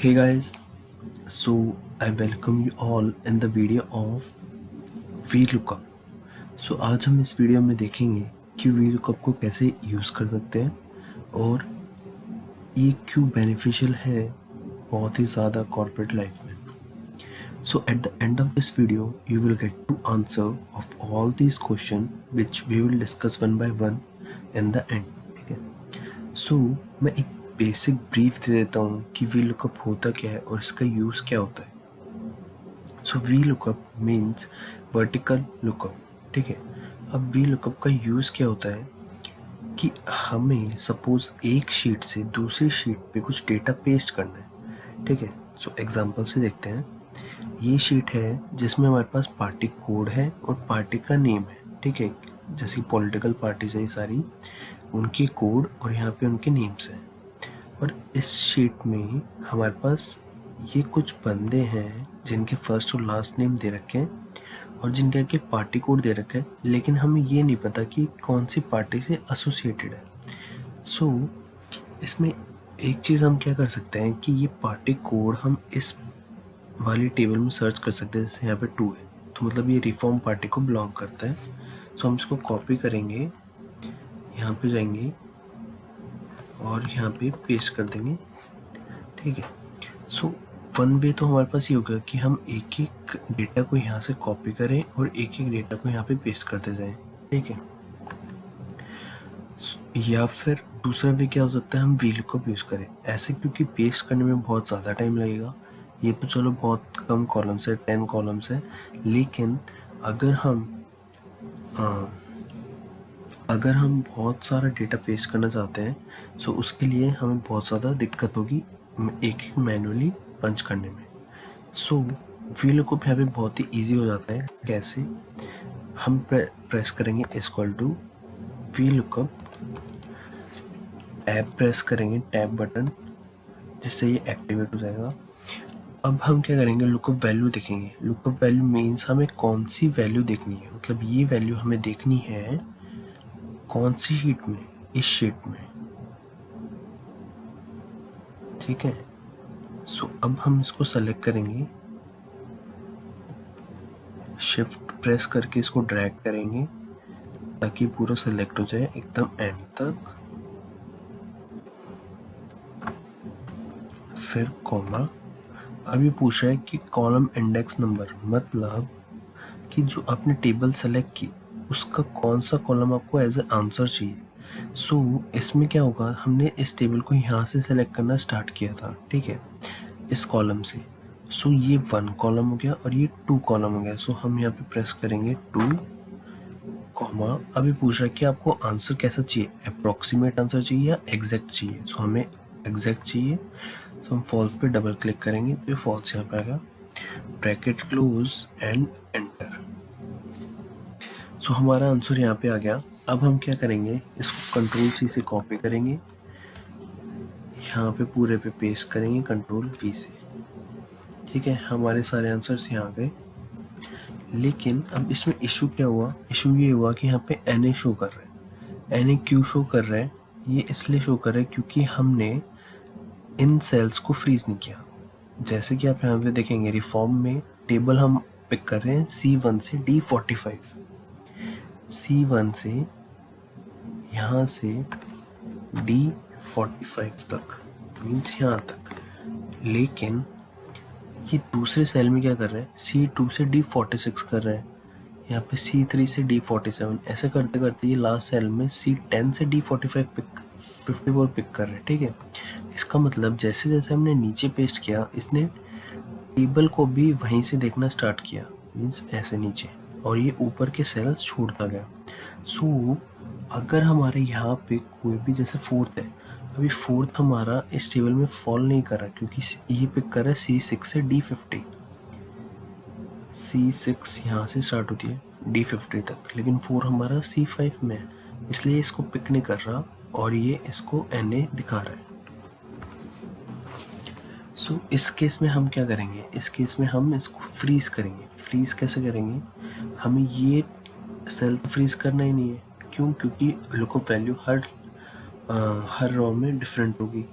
Hey guys, so I welcome you all in the video of VLOOKUP. So आज हम इस video में देखेंगे कि VLOOKUP को कैसे यूज़ कर सकते हैं और ये क्यों बेनिफिशियल है बहुत ही ज़्यादा कॉर्पोरेट लाइफ में. So at the end of this video, you will get to answer of all these questions which we will discuss one by one in the end. ठीक है. So मैं एक बेसिक ब्रीफ दे देता हूँ कि VLOOKUP होता क्या है और इसका यूज़ क्या होता है. सो VLOOKUP मीन्स वर्टिकल लुकअप. ठीक है. अब VLOOKUP का यूज़ क्या होता है कि हमें सपोज एक शीट से दूसरी शीट पे कुछ डेटा पेस्ट करना है. ठीक है. सो एग्जांपल से देखते हैं. ये शीट है जिसमें हमारे पास पार्टी कोड है और पार्टी का नेम है. ठीक है. जैसे पॉलिटिकल पार्टीज है सारी, उनके कोड और यहाँ पे उनके नेम्स हैं. और इस शीट में हमारे पास ये कुछ बंदे हैं जिनके फर्स्ट और लास्ट नेम दे रखे हैं और जिनके आगे पार्टी कोड दे रखा है, लेकिन हमें ये नहीं पता कि कौन सी पार्टी से एसोसिएटेड है. सो इसमें एक चीज़ हम क्या कर सकते हैं कि ये पार्टी कोड हम इस वाली टेबल में सर्च कर सकते हैं. जैसे यहाँ पे 2 है तो मतलब ये रिफॉर्म पार्टी को बिलोंग करता है. सो हम इसको कॉपी करेंगे, यहाँ पे जाएंगे और यहाँ पे पेस्ट कर देंगे. ठीक है. सो वन वे तो हमारे पास ये होगा कि हम एक एक डेटा को यहाँ से कॉपी करें और एक एक डेटा को यहाँ पे पेस्ट करते जाएं. ठीक है. या फिर दूसरा वे क्या हो सकता है, हम VLOOKUP यूज़ करें ऐसे, क्योंकि पेस्ट करने में बहुत ज़्यादा टाइम लगेगा. ये तो चलो बहुत कम कॉलम्स है, 10 कॉलम्स है, लेकिन अगर हम बहुत सारा डेटा पेस्ट करना चाहते हैं तो उसके लिए हमें बहुत ज़्यादा दिक्कत होगी एक एक मैनुअली पंच करने में. सो VLOOKUP यहाँ पे बहुत ही ईजी हो जाता है. कैसे, हम प्रेस करेंगे equal to VLOOKUP, tab press करेंगे, टैब बटन, जिससे ये एक्टिवेट हो जाएगा. अब हम क्या करेंगे, लुकअप वैल्यू देखेंगे. लुकअप वैल्यू मीन्स हमें कौन सी वैल्यू देखनी है, मतलब ये वैल्यू हमें देखनी है कौन सी शीट में, इस शीट में. ठीक है. सो अब हम इसको सेलेक्ट करेंगे, शिफ्ट प्रेस करके इसको ड्रैग करेंगे ताकि पूरा सेलेक्ट हो जाए एकदम एंड तक. फिर कॉमा. अभी पूछा है कि कॉलम इंडेक्स नंबर, मतलब कि जो आपने टेबल सेलेक्ट की उसका कौन सा कॉलम आपको एज ए आंसर चाहिए. सो इसमें क्या होगा, हमने इस टेबल को यहाँ से सेलेक्ट करना स्टार्ट किया था. ठीक है. इस कॉलम से. सो ये 1 कॉलम हो गया और ये 2 कॉलम हो गया. सो हम यहाँ पे प्रेस करेंगे 2 कॉमा. अभी पूछ रहा है कि आपको आंसर कैसा चाहिए, अप्रॉक्सीमेट आंसर चाहिए या एग्जैक्ट चाहिए. सो हमें एग्जैक्ट चाहिए. सो हम फॉल्स पे डबल क्लिक करेंगे तो ये फॉल्स यहाँ पे आएगा. Bracket close and enter. So हमारा आंसर यहाँ पे आ गया. अब हम क्या करेंगे, इसको Ctrl+C से कॉपी करेंगे, यहाँ पे पूरे पे पेस्ट करेंगे Ctrl+V से. ठीक है. हमारे सारे आंसर्स यहाँ आ गए. लेकिन अब इसमें इशू क्या हुआ, इशू ये हुआ कि यहाँ पे NA शो कर रहा है. NA क्यों शो कर रहा है, ये इसलिए शो कर रहा है क्योंकि हमने इन सेल्स को फ्रीज नहीं किया. जैसे कि आप यहाँ पे देखेंगे, रिफॉर्म में टेबल हम पिक कर रहे हैं C1 से D45, C1 से यहाँ से D45 तक, मीन्स यहाँ तक. लेकिन ये दूसरे सेल में क्या कर रहे हैं, C2 से D46 कर रहे हैं, यहाँ पे C3 से D47. ऐसे करते करते ये लास्ट सेल में C10 से D54 पिक कर रहे हैं. ठीक है. इसका मतलब जैसे जैसे हमने नीचे पेस्ट किया, इसने टेबल को भी वहीं से देखना स्टार्ट किया, मीन्स ऐसे नीचे, और ये ऊपर के सेल्स छोड़ता गया. सो अगर हमारे यहाँ पे कोई भी, जैसे 4th है, अभी 4th हमारा इस टेबल में फॉल नहीं कर रहा क्योंकि ये पिक कर रहा है C6 से D50. C6 यहाँ से स्टार्ट होती है D50 तक, लेकिन 4 हमारा C5 में है, इसलिए इसको पिक नहीं कर रहा और ये इसको NA दिखा रहा है. सो इस केस में हम क्या करेंगे, इस केस में हम इसको फ्रीज करेंगे. फ्रीज कैसे करेंगे, हमें ये सेल फ्रीज करना ही नहीं है. क्यों, क्योंकि लुकअप वैल्यू हर रो में डिफरेंट होगी.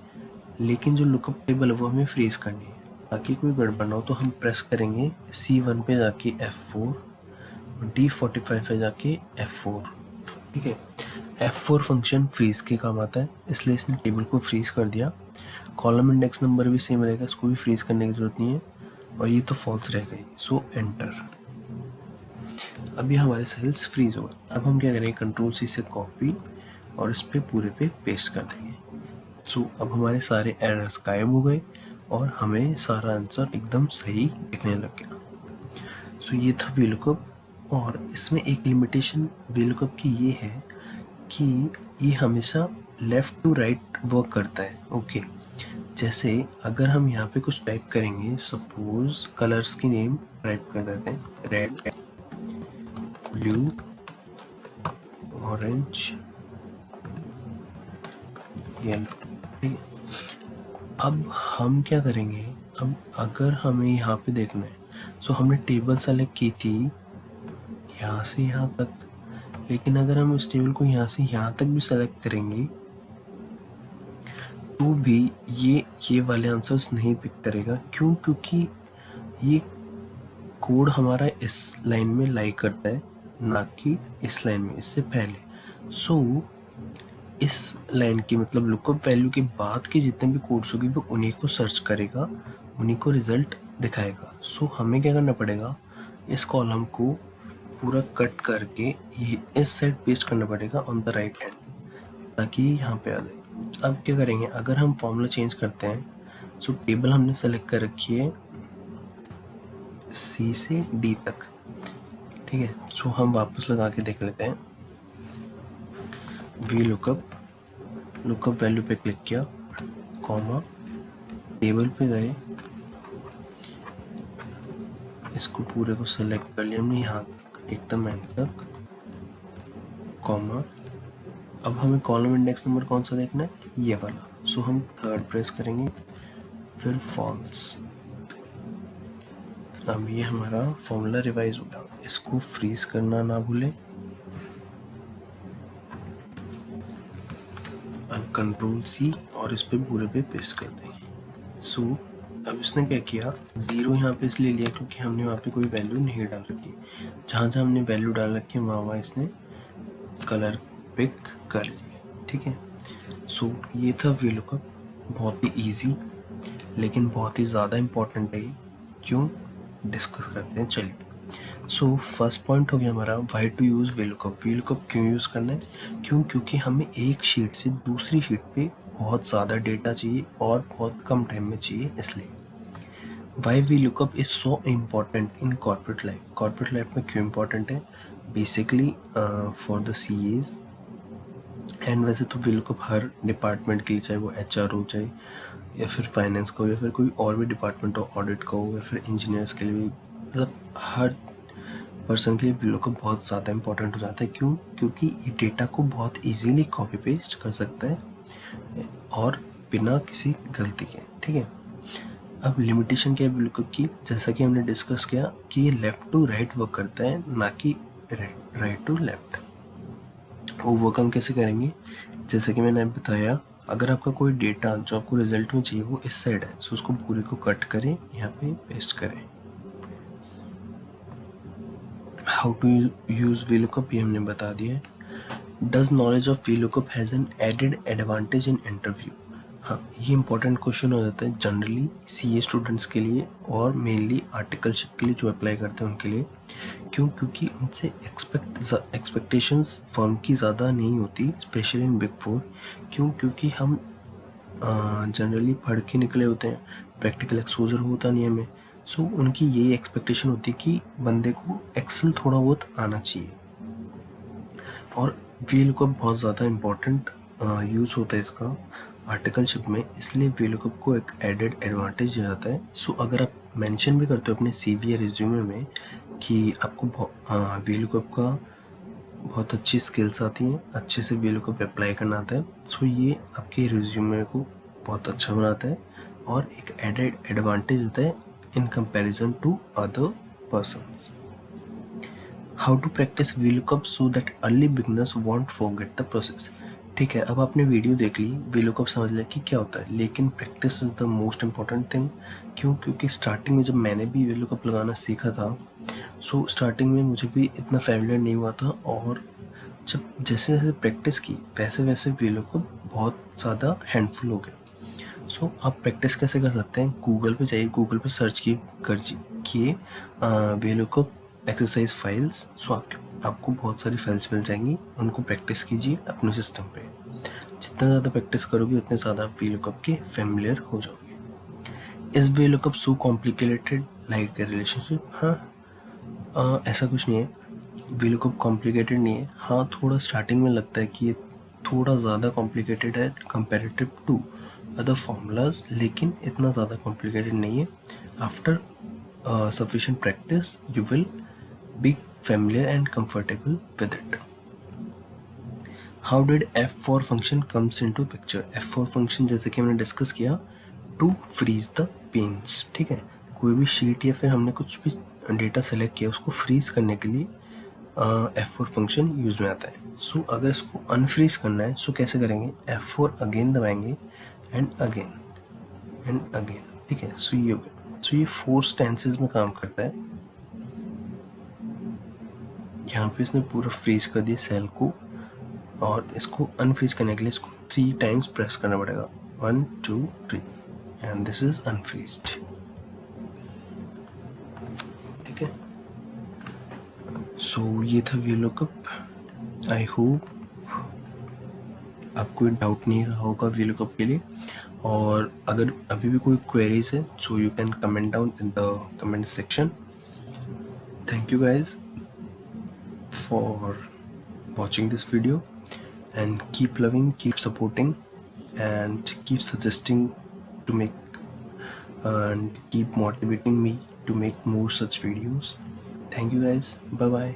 लेकिन जो लुकअप टेबल है वो हमें फ्रीज करनी है। ताकि कोई गड़बड़ ना हो तो हम प्रेस करेंगे C1 पे जाके F4 और D45 पे जाके F4। ठीक है, F4 फंक्शन फ्रीज के काम आता है, इसलिए इसने टेबल को फ्रीज कर दिया। कॉलम इंडेक्स नंबर भी सेम रहेगा, इसको भी फ्रीज करने की जरूरत नहीं है, और ये तो फॉल्स रह गई। सो एंटर। अभी हमारे सेल्स फ्रीज हो गए। अब हम क्या करेंगे, कंट्रोल C से कॉपी और इस पे पूरे पे पेस्ट कर देंगे। सो अब हमारे सारे एरर्स गायब हो गए और हमें सारा आंसर एकदम सही दिखने लग गया। सो ये था VLOOKUP, और इसमें एक लिमिटेशन VLOOKUP की ये है कि ये हमेशा लेफ़्ट टू राइट वर्क करता है। ओके, जैसे अगर हम यहाँ पे कुछ टाइप करेंगे, सपोज कलर्स की नेम टाइप कर देते हैं, रेड, ब्लू, ऑरेंज, येलो। ठीक है, अब हम क्या करेंगे, अब अगर हमें यहाँ पे देखना है, सो हमने टेबल सेलेक्ट की थी यहाँ से यहाँ तक, लेकिन अगर हम इस टेबल को यहाँ से यहाँ तक भी सेलेक्ट करेंगे तो भी ये वाले आंसर्स नहीं पिक करेगा। क्यों? क्योंकि ये कोड हमारा इस लाइन में लाई करता है, ना कि इस लाइन में, इससे पहले। सो इस लाइन की मतलब लुकअप वैल्यू के बाद के जितने भी कोड्स होगी वो उन्हीं को सर्च करेगा, उन्हीं को रिजल्ट दिखाएगा। सो हमें क्या करना पड़ेगा, इस कॉलम को पूरा कट करके ये इस साइड पेस्ट करना पड़ेगा ऑन द राइट हैंड, ताकि यहाँ पे आ जाए। अब क्या करेंगे, अगर हम फॉर्मूला चेंज करते हैं, सो टेबल हमने सेलेक्ट कर रखी है C से D तक। ठीक है, सो हम वापस लगा के देख लेते हैं। VLOOKUP, लुकअप वैल्यू पे क्लिक किया, कॉमा, टेबल पे गए, इसको पूरे को सेलेक्ट कर लिया हमने यहाँ एकदम एंड तक, कॉमा। अब हमें कॉलम इंडेक्स नंबर कौन सा देखना है, ये वाला। सो हम थर्ड प्रेस करेंगे, फिर फॉल्स। अब ये हमारा फॉर्मूला रिवाइज हो गया। इसको फ्रीज करना ना भूलें। अब कंट्रोल C और इस पे पूरे पे पेस्ट कर देंगे। सो अब इसने क्या किया, 0 यहाँ पे इसलिए लिया क्योंकि हमने वहाँ पे कोई वैल्यू नहीं डाल रखी। जहाँ जहाँ हमने वैल्यू डाल रखी है वहाँ इसने कलर पिक कर लिए। ठीक है, सो ये था VLOOKUP, बहुत ही ईजी लेकिन बहुत ही ज़्यादा इम्पोर्टेंट है। क्यों, डिस्कस करते हैं, चलिए। सो फर्स्ट पॉइंट हो गया हमारा, why to use VLOOKUP। VLOOKUP क्यों यूज़ करना है, क्यों? क्योंकि हमें एक शीट से दूसरी शीट पे बहुत ज़्यादा डेटा चाहिए और बहुत कम टाइम में चाहिए, इसलिए। Why VLOOKUP is so important in corporate life. Corporate life में क्यों इम्पॉर्टेंट है, basically for the CAs। And वैसे तो VLOOKUP हर डिपार्टमेंट के लिए, चाहे वो HR हो, चाहे या फिर फाइनेंस का हो, या फिर कोई और भी डिपार्टमेंट हो, ऑडिट का हो, या फिर इंजीनियर्स के लिए भी, मतलब हर पर्सन के लिए VLOOKUP बहुत ज़्यादा इंपॉर्टेंट हो जाता है। क्यों? क्योंकि ये डेटा को बहुत इजीली कॉपी पेस्ट कर सकता है और बिना किसी गलती के। ठीक है, अब लिमिटेशन क्या है VLOOKUP की, जैसा कि हमने डिस्कस किया कि ये लेफ़्ट टू राइट वर्क करता है, ना कि राइट टू लेफ़्ट। वो वर्क हम कैसे करेंगे, जैसा कि मैंने बताया, अगर आपका कोई डेटा जो आपको रिजल्ट में चाहिए वो इस साइड है, सो उसको पूरे को कट करें, यहाँ पे पेस्ट करें। हाउ टू यूज़ VLOOKUP ये हमने बता दिया है। Does knowledge of VLOOKUP has an added advantage in interview. हाँ, ये इंपॉर्टेंट क्वेश्चन हो जाता है जनरली CA स्टूडेंट्स के लिए और मेनली आर्टिकलशिप के लिए जो अप्लाई करते हैं उनके लिए। क्यों? क्योंकि उनसे एक्सपेक्टेशंस फर्म की ज़्यादा नहीं होती, स्पेशली इन बिग 4। क्यों? क्योंकि हम जनरली पढ़ के निकले होते हैं, प्रैक्टिकल एक्सपोजर होता नहीं हमें। सो उनकी यही एक्सपेक्टेशन होती है कि बंदे को एक्सेल थोड़ा बहुत आना चाहिए, और VLOOKUP बहुत ज़्यादा इम्पोर्टेंट यूज़ होता है इसका आर्टिकलशिप में, इसलिए VLOOKUP को एक एडेड एडवांटेज दिया जाता है। सो अगर आप मेंशन भी करते हो अपने CV या रिज्यूमे में कि आपको VLOOKUP का बहुत अच्छी स्किल्स आती हैं, अच्छे से VLOOKUP अप्लाई करना आता है, सो ये आपके रिज्यूमे को बहुत अच्छा बनाता है और एक एडेड एडवांटेज होता है in comparison to other persons. How to practice VLOOKUP so that early beginners won't forget the process। ठीक है, अब आपने वीडियो देख ली, वीलुकअप समझ लिया कि क्या होता है, लेकिन practice is the most important thing. क्यों? क्योंकि स्टार्टिंग में जब मैंने भी वीलुकअप लगाना सीखा था, सो स्टार्टिंग में मुझे भी इतना फेमिलियर नहीं हुआ था, और जब जैसे जैसे प्रैक्टिस की वैसे वैसे वीलुकअप बहुत ज़्यादा हैंडफुल हो गया। सो आप प्रैक्टिस कैसे कर सकते हैं? गूगल पे जाइए, गूगल पे सर्च किए वीलुकअप एक्सरसाइज फाइल्स। सो आपको बहुत सारी फाइल्स मिल जाएंगी, उनको प्रैक्टिस कीजिए अपने सिस्टम पे। जितना ज़्यादा प्रैक्टिस करोगे उतने ज़्यादा आप वीलुकअप के फेमिलियर हो जाओगे। इस VLOOKUP so complicated like a relationship? हाँ, ऐसा कुछ नहीं है, वीलुकअप कॉम्प्लिकेटेड नहीं है। हाँ, थोड़ा स्टार्टिंग में लगता है कि ये थोड़ा ज़्यादा कॉम्प्लिकेटेड है कंपेरेटिव टू अदर फार्मूलाज, लेकिन इतना ज़्यादा कॉम्प्लिकेटेड नहीं है। After sufficient practice you will be familiar and comfortable with it. How did F4 function comes into picture? F4 function जैसे कि हमने डिस्कस किया, to freeze the panes। ठीक है, कोई भी शीट या फिर हमने कुछ भी डेटा सेलेक्ट किया, उसको फ्रीज करने के लिए F4 फंक्शन यूज़ में आता है। सो अगर इसको अनफ्रीज करना है, सो कैसे करेंगे? F4 अगेन दबाएंगे एंड अगेन एंड अगेन। ठीक है, सो ये हो गया। सो ये 4 स्टेंसेस में काम करता है। यहाँ पे इसने पूरा फ्रीज कर दिया सेल को, और इसको अनफ्रीज करने के लिए इसको 3 टाइम्स प्रेस करना पड़ेगा, 1 2 3, एंड दिस इज अनफ्रीज्ड। ठीक है, सो ये था वीलुकअप। आई होप आपको डाउट नहीं रहा होगा वीलुकअप के लिए, और अगर अभी भी कोई क्वेरीज है, so you can comment down in the comment section. Thank you guys for watching this video, and keep loving, keep supporting, and keep suggesting to make and keep motivating me to make more such videos. Thank you guys. Bye bye.